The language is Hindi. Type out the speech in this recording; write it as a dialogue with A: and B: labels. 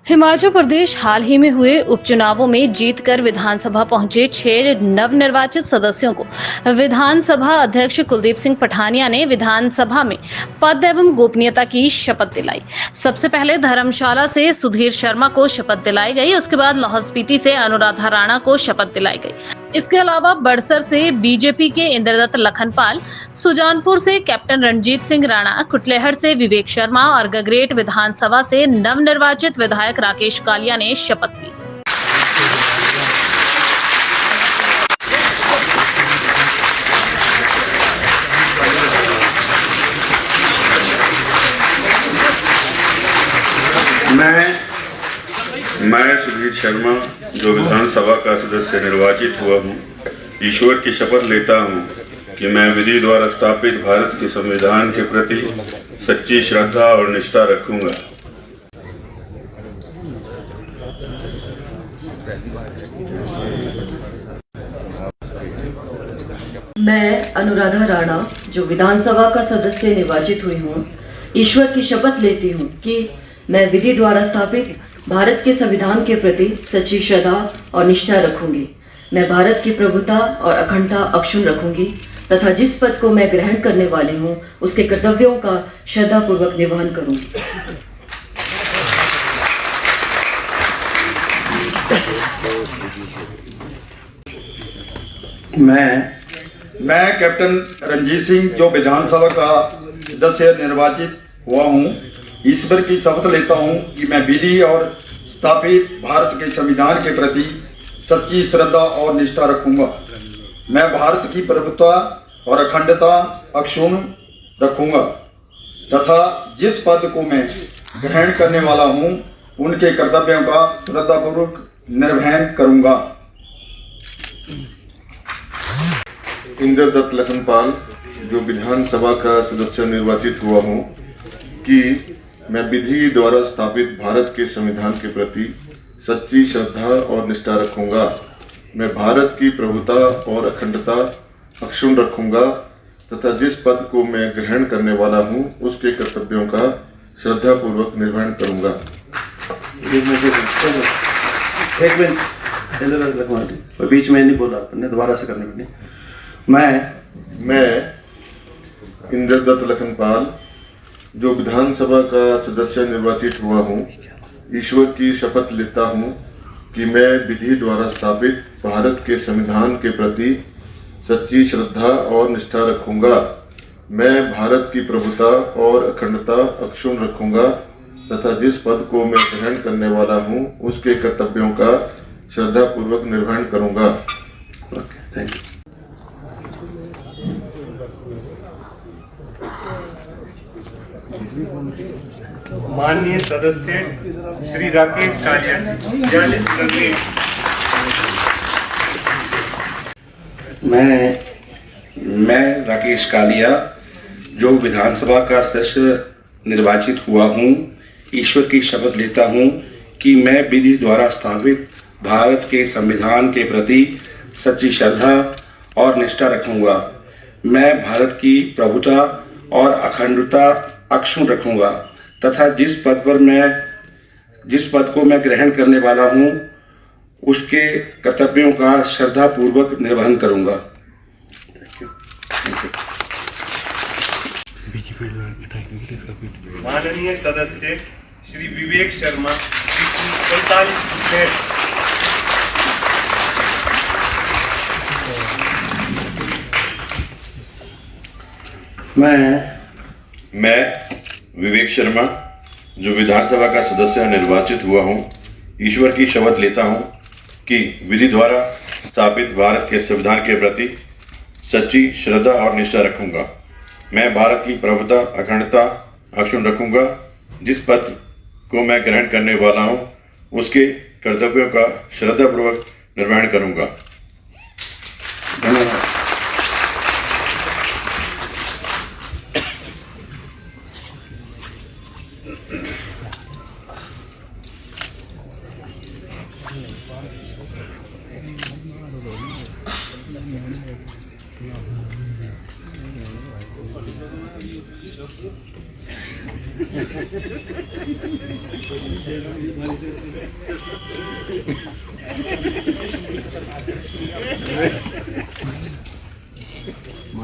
A: हिमाचल प्रदेश हाल ही में हुए उपचुनावों में जीतकर विधानसभा पहुंचे 6 नवनिर्वाचित सदस्यों को विधानसभा अध्यक्ष कुलदीप सिंह पठानिया ने विधानसभा में पद एवं गोपनीयता की शपथ दिलाई। सबसे पहले धर्मशाला से सुधीर शर्मा को शपथ दिलाई गई। उसके बाद लाहौल स्पीति से अनुराधा राणा को शपथ दिलाई गई। इसके अलावा बड़सर से बीजेपी के इंद्रदत्त लखनपाल, सुजानपुर से कैप्टन रणजीत सिंह राणा, कुटलेहड़ से विवेक शर्मा और गगरेट विधानसभा से नवनिर्वाचित विधायक राकेश कालिया ने शपथ ली।
B: मैं सुधीर शर्मा जो विधानसभा का सदस्य निर्वाचित हुआ हूँ, ईश्वर की शपथ लेता हूँ कि मैं विधि द्वारा स्थापित भारत के संविधान के प्रति सच्ची श्रद्धा और निष्ठा रखूंगा।
C: मैं अनुराधा राणा जो विधानसभा का सदस्य निर्वाचित हुई हूँ, ईश्वर की शपथ लेती हूँ कि मैं विधि द्वारा स्थापित भारत के संविधान के प्रति सच्ची श्रद्धा और निष्ठा रखूंगी। मैं भारत की प्रभुता और अखंडता अक्षुण्ण रखूंगी तथा जिस पद को मैं ग्रहण करने वाली हूँ उसके कर्तव्यों का श्रद्धापूर्वक निर्वहन करूंगी।
D: मैं कैप्टन रणजीत सिंह जो विधानसभा का सदस्य निर्वाचित हुआ हूँ, ईश्वर की शपथ लेता हूँ कि मैं विधि और स्थापित भारत के संविधान के प्रति सच्ची श्रद्धा और निष्ठा रखूंगा। मैं भारत की प्रभुता और अखंडता अक्षुण्ण रखूंगा तथा जिस पद को मैं ग्रहण करने वाला हूँ उनके कर्तव्यों का श्रद्धापूर्वक निर्वहन करूंगा।
B: इंद्रदत्त लखनपाल जो विधानसभा का सदस्य निर्वाचित हुआ हूँ कि मैं विधि द्वारा स्थापित भारत के संविधान के प्रति सच्ची श्रद्धा और निष्ठा रखूंगा। मैं भारत की प्रभुता और अखंडता अक्षुण्ण रखूंगा तथा जिस पद को मैं ग्रहण करने वाला हूं उसके कर्तव्यों का श्रद्धापूर्वक निर्वहन करूंगा।
E: एक मिनट बीच में नहीं बोला, दोबारा से करने में।
B: मैं इंद्रदत्त लखनपाल जो विधानसभा का सदस्य निर्वाचित हुआ हूँ, ईश्वर की शपथ लेता हूँ कि मैं विधि द्वारा स्थापित भारत के संविधान के प्रति सच्ची श्रद्धा और निष्ठा रखूंगा। मैं भारत की प्रभुता और अखंडता अक्षुण्ण रखूंगा तथा जिस पद को मैं ग्रहण करने वाला हूँ उसके कर्तव्यों का श्रद्धापूर्वक निर्वहन करूंगा।
E: Thank you.
F: माननीय सदस्य श्री राकेश कालिया जर्नलिस्ट संगठन।
E: मैं राकेश कालिया जो विधानसभा का सदस्य निर्वाचित हुआ हूँ, ईश्वर की शपथ लेता हूँ कि मैं विधि द्वारा स्थापित भारत के संविधान के प्रति सच्ची श्रद्धा और निष्ठा रखूंगा। मैं भारत की प्रभुता और अखंडता अक्षुण्ण रखूंगा तथा जिस पद को मैं ग्रहण करने वाला हूँ उसके कर्तव्यों का श्रद्धापूर्वक निर्वहन करूंगा।
F: माननीय सदस्य श्री विवेक शर्मा 45 कुटलेहड़।
B: मैं विवेक शर्मा जो विधानसभा का सदस्य निर्वाचित हुआ हूँ, ईश्वर की शपथ लेता हूँ कि विधि द्वारा स्थापित भारत के संविधान के प्रति सच्ची श्रद्धा और निष्ठा रखूंगा। मैं भारत की प्रभुता अखंडता अक्षुण्ण रखूंगा। जिस पद को मैं ग्रहण करने वाला हूँ उसके कर्तव्यों का श्रद्धापूर्वक निर्वहन करूंगा।
E: धन्यवाद।